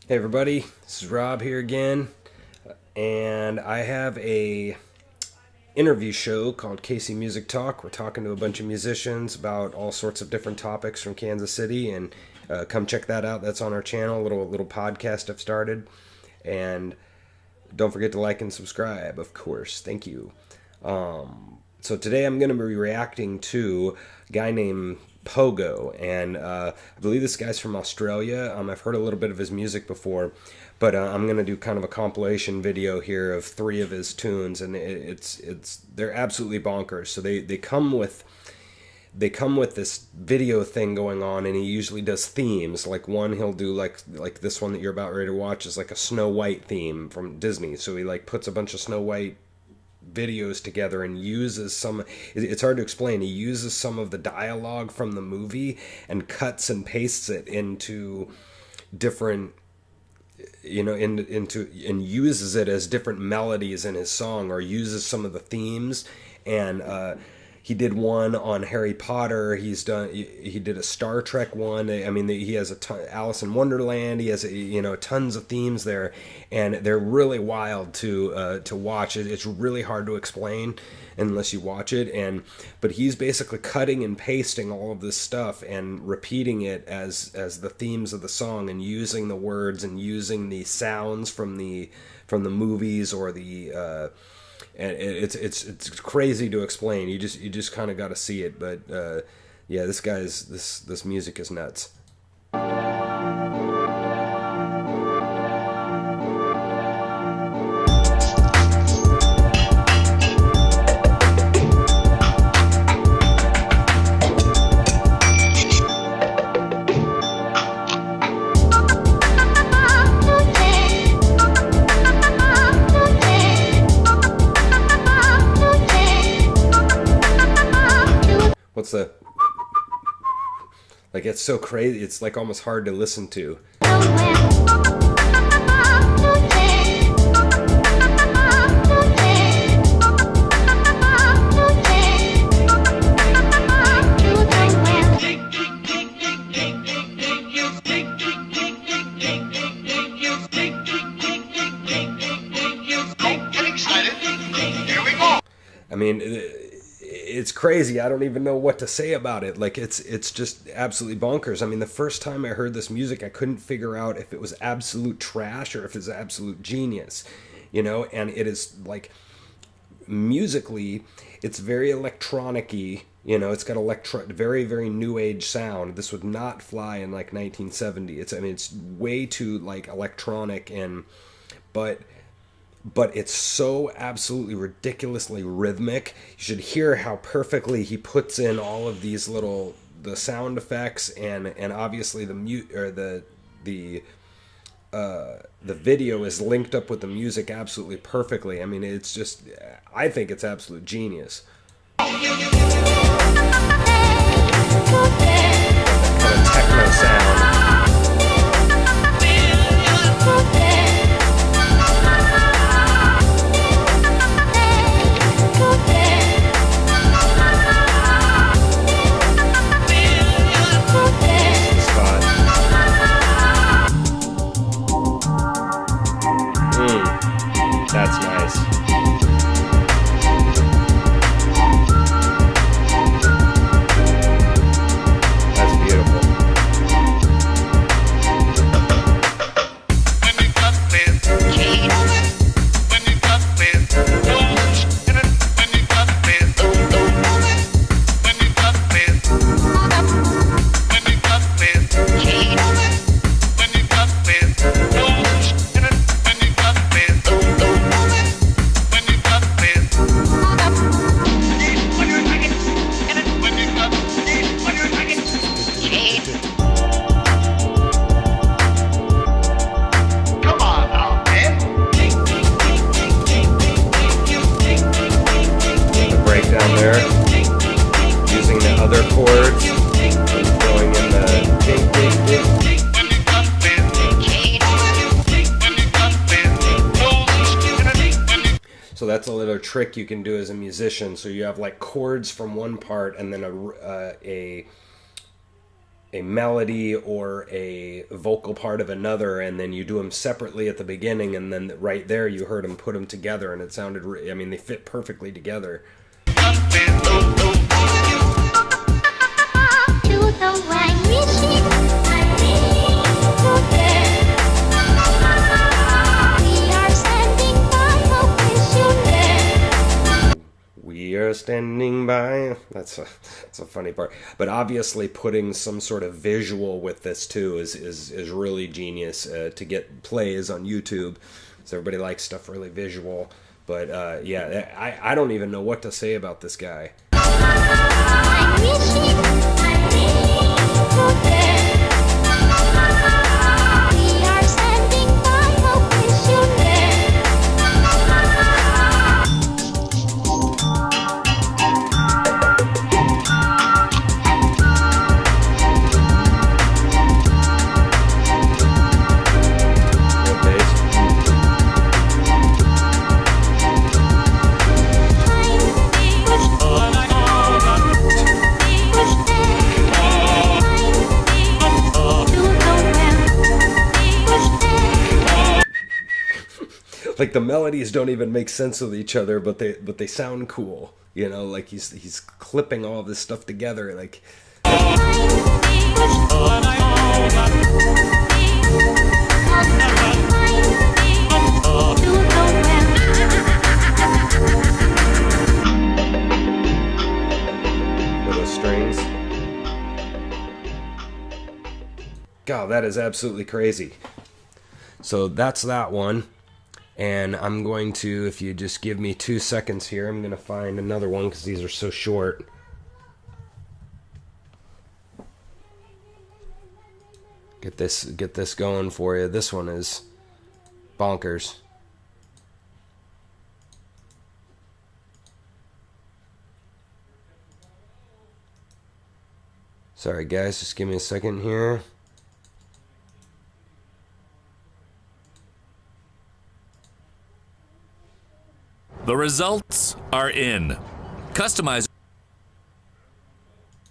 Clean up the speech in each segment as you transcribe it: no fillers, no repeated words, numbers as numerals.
Hey everybody, this is Rob here again, and I have a interview show called Casey Music Talk. We're talking to a bunch of musicians about all sorts of different topics from Kansas City, and come check that out. That's on our channel, little podcast I've started, and don't forget to like and subscribe, of course. Thank you. So today I'm going to be reacting to a guy named Pogo, and I believe this guy's from Australia. I've heard a little bit of his music before, but I'm going to do kind of a compilation video here of 3 of his tunes, and they're absolutely bonkers. So they come with this video thing going on, and he usually does themes. Like one he'll do like this one that you're about ready to watch is like a Snow White theme from Disney. So he like puts a bunch of Snow White videos together and uses some, it's hard to explain, he uses some of the dialogue from the movie and cuts and pastes it into different, into and uses it as different melodies in his song, or uses some of the themes. And he did one on Harry Potter. He did a Star Trek one. I mean, he has a ton, Alice in Wonderland. He has tons of themes there, and they're really wild to watch. It's really hard to explain unless you watch it. But he's basically cutting and pasting all of this stuff and repeating it as the themes of the song, and using the words and using the sounds from the movies or the. And it's crazy to explain. You just kind of got to see it. But yeah, this music is nuts. What's the, like, it's so crazy, it's like almost hard to listen to. I mean, it's crazy. I don't even know what to say about it. Like, it's just absolutely bonkers. I mean, the first time I heard this music, I couldn't figure out if it was absolute trash or if it's absolute genius, and it is, like, musically, it's very electronic-y, it's got very, very new age sound. This would not fly in like 1970. It's way too like electronic, but it's so absolutely ridiculously rhythmic. You should hear how perfectly he puts in all of these the sound effects, and obviously the video is linked up with the music absolutely perfectly. I mean, it's just, I think it's absolute genius. Kind of techno sound. That's nice. That's beautiful. Using the other chords and throwing in the ding, ding, ding. So that's a little trick you can do as a musician. So you have like chords from one part and then a melody or a vocal part of another, and then you do them separately at the beginning, and then right there you heard them put them together, and it sounded, I mean, they fit perfectly together. We are standing by. That's a funny part. But obviously putting some sort of visual with this too is really genius to get plays on YouTube. So everybody likes stuff really visual. But yeah, I don't even know what to say about this guy. Like the melodies don't even make sense with each other, but they sound cool. You know, like he's clipping all this stuff together. Like with those strings. God, that is absolutely crazy. So that's that one. And I'm going to, if you just give me 2 seconds here, I'm going to find another one because these are so short. Get this going for you. This one is bonkers. Sorry guys, just give me a second here. The results are in. Customized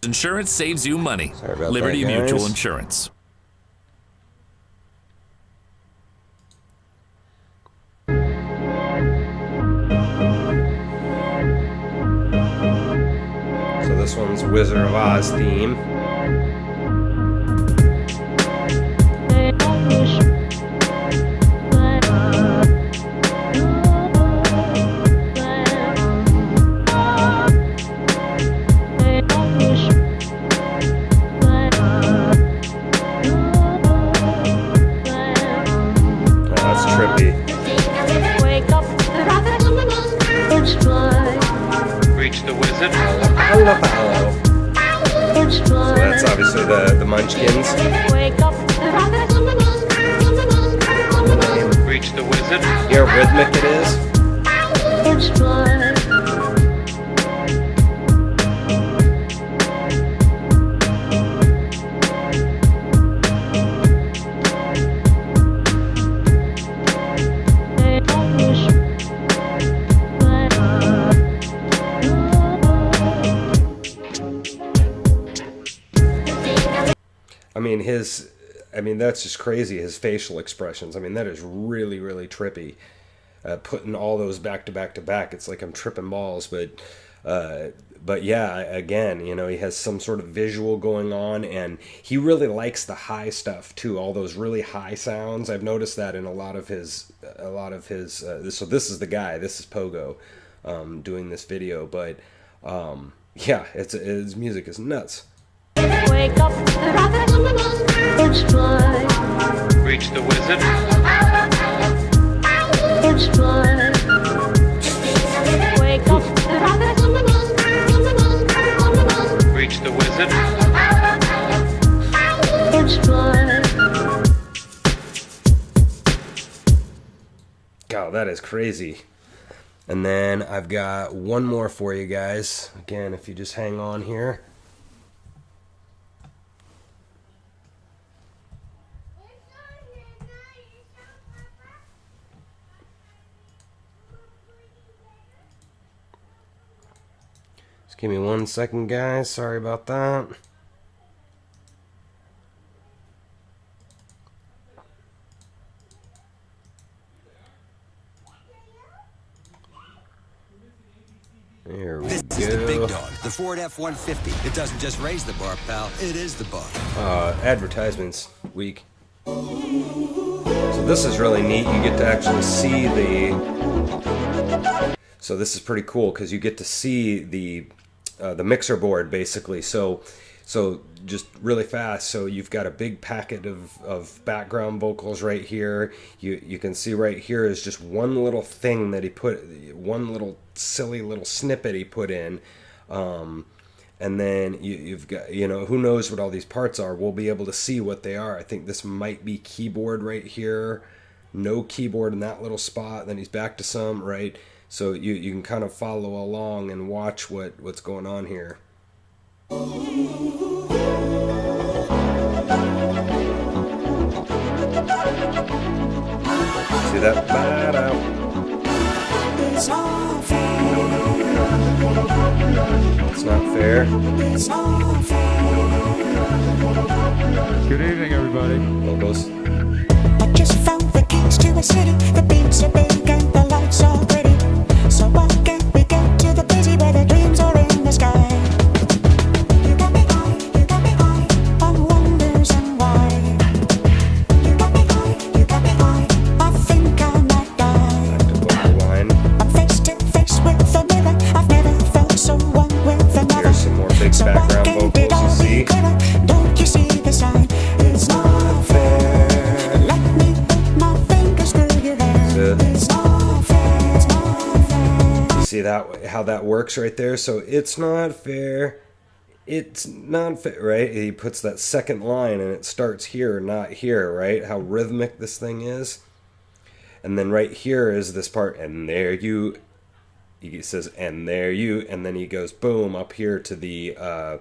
insurance saves you money. Sorry about Liberty that, guys. Mutual Insurance. So this one's Wizard of Oz theme. So that's obviously the Munchkins. Reach the wizard. Hear how rhythmic it is. I mean, that's just crazy. His facial expressions. I mean, that is really, really trippy. Putting all those back to back to back, it's like I'm tripping balls. But yeah, again, you know, he has some sort of visual going on, and he really likes the high stuff too. All those really high sounds. I've noticed that in a lot of his. So this is the guy. This is Pogo, doing this video. But yeah, his music is nuts. Wake up, it's fly. Reach the wizard. It's fly. Wake up, reach the wizard. It's fly. God, that is crazy. And then I've got one more for you guys. Again, if you just hang on here. Give me 1 second, guys. Sorry about that. the big dog, the Ford F-150. It doesn't just raise the bar, pal. It is the bar. Advertisements week. So this is really neat. You get to actually see the. So this is pretty cool because you get to see the mixer board basically. So just really fast. So you've got a big packet of background vocals right here. You can see right here is just one little thing that he put, one little silly little snippet he put in. And then you've got, who knows what all these parts are. We'll be able to see what they are. I think this might be keyboard right here. No keyboard in that little spot. Then he's back to some, right? So you can kind of follow along and watch what's going on here. See that? It's not fair. Good evening, everybody. Logos. I just found the keys to a city. The beats are big and the lights are pretty. So why can't we go to the busy where the dreams are in the sky? You got me high on wonders and why. You got me high, I think I might die. I'm face to face with a mirror. I've never felt so one with another. Here's some more big background vocals to see. Don't you see the sign? It's not fair. Let me put my fingers through your hair. It's not fair. It's not fair. You see that, how that works right there? So it's not fair. It's not fair, right? He puts that second line and it starts here, not here, right? How rhythmic this thing is. And then right here is this part, and there you, he says, and there you, and then he goes boom up here to the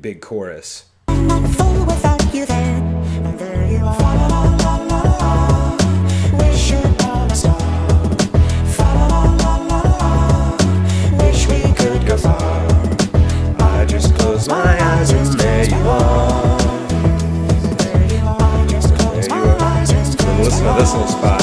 big chorus. I'm not a fool without you there. And there you are. Fa la la la la. Wish you were a star. Fa la la la la. Wish we could go far. I just close my eyes and there you are. There you are. Just close There my you are. eyes and And listen to this little spot.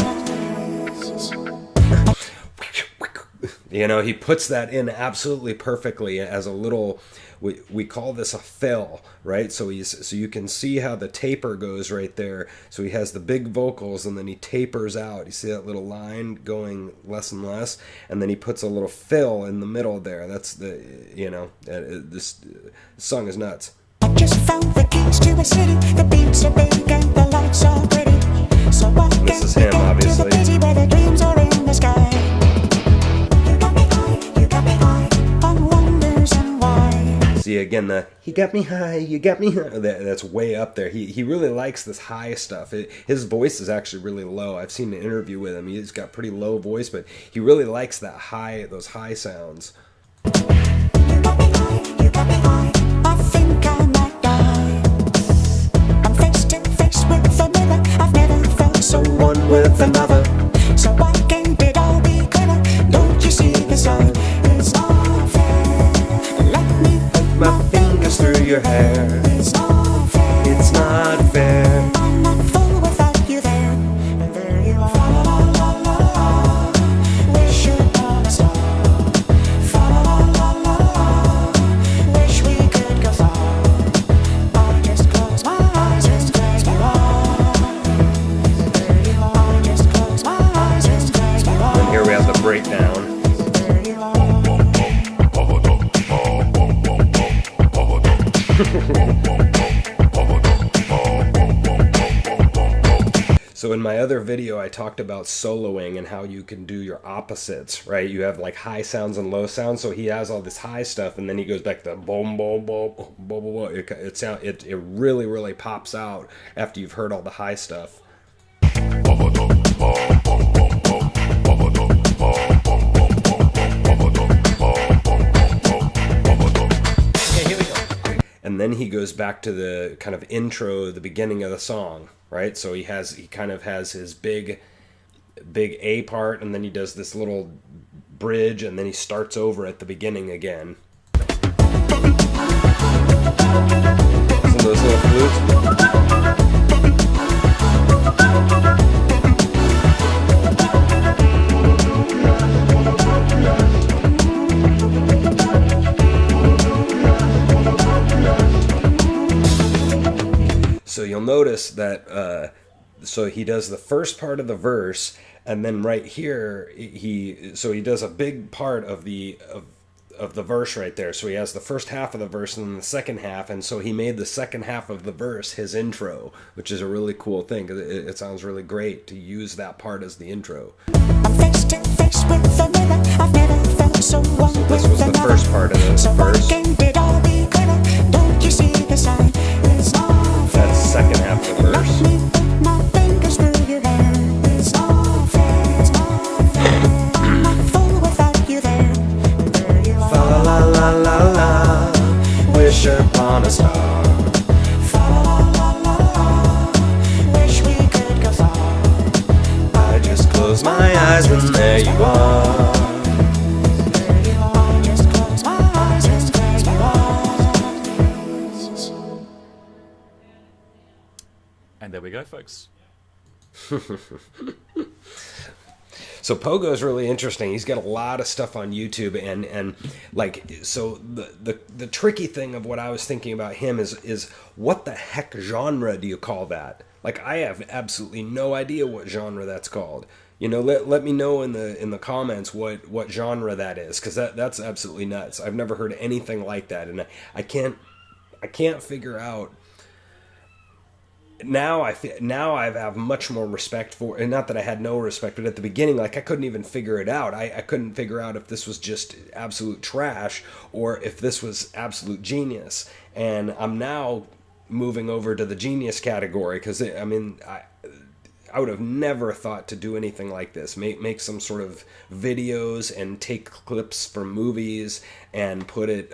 He puts that in absolutely perfectly as a little, we call this a fill, right? So you can see how the taper goes right there. So he has the big vocals and then he tapers out. You see that little line going less and less, and then he puts a little fill in the middle there. That's this song is nuts. I just found the keys to a city. The beats are big and the lights are pretty. So why This is can't we him, go obviously. to the busy where the dreams are in the sky? You got me high on wonders and why. See again he got me high, you got me high. That's way up there. He really likes this high stuff. His voice is actually really low. I've seen an interview with him. He's got pretty low voice, but he really likes those high sounds. You got me high, I think I might die. I'm face to face with a mirror. I've never felt so one with another. So why can't it all be clearer? Don't you see the sign? It's not fair. Let me put My fingers through your hair. It's not fair. It's not fair. I'm not a fool without you there. And there you are. Fa la la la la. Wish you were a star. Fa la la la la. Wish we could go far. I just close my eyes and there you are. There you are. Just close my eyes and there you are. And here we have the breakdown. There you are. So in my other video, I talked about soloing and how you can do your opposites, right? You have like high sounds and low sounds. So he has all this high stuff, and then he goes back to boom, boom, boom, boom, boom. It really, really pops out after you've heard all the high stuff. And then he goes back to the kind of intro, the beginning of the song, right? So he kind of has his big A part, and then he does this little bridge, and then he starts over at the beginning again. Some of those little flutes. So you'll notice that so he does the first part of the verse, and then right here he does a big part of the verse right there. So he has the first half of the verse and then the second half, and so he made the second half of the verse his intro, which is a really cool thing. It sounds really great to use that part as the intro. I'm face to face with a mirror. I've never felt so one So this with was the another. first part of the So why verse. can't it all be clearer? Don't you see the sign? It's not fair. That's the second half of the Let verse. me put my fingers through your hair. It's not fair. It's not fair. I'm a fool without you there. There you Fa are. la la la la, wish upon a star. Fa la la la la. Wish we could go far. I just close my eyes and there you are. There you are. Just close my eyes and there you are. And there we go, folks. So Pogo is really interesting. He's got a lot of stuff on YouTube, and like, so the tricky thing of what I was thinking about him is what the heck genre do you call that? Like, I have absolutely no idea what genre that's called. You know, let me know in the comments what genre that is, because that's absolutely nuts. I've never heard anything like that, and I can't figure out. Now I have much more respect for, and not that I had no respect, but at the beginning, like, I couldn't even figure it out. I couldn't figure out if this was just absolute trash or if this was absolute genius. And I'm now moving over to the genius category, because I would have never thought to do anything like this. Make some sort of videos and take clips from movies and put it,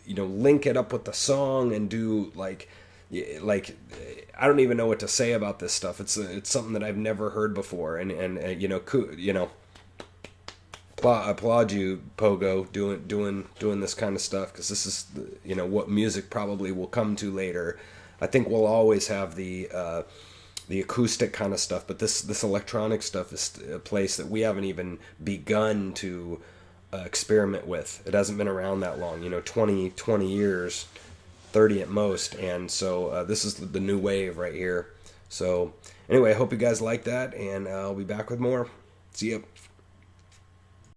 link it up with the song and do like I don't even know what to say about this stuff. It's something that I've never heard before, and applaud you, Pogo, doing this kind of stuff, because this is what music probably will come to later. I think we'll always have the acoustic kind of stuff, but this electronic stuff is a place that we haven't even begun to experiment with. It hasn't been around that long, 20 years. 30 at most, and so this is the new wave right here. So anyway, I hope you guys like that, and I'll be back with more. See ya.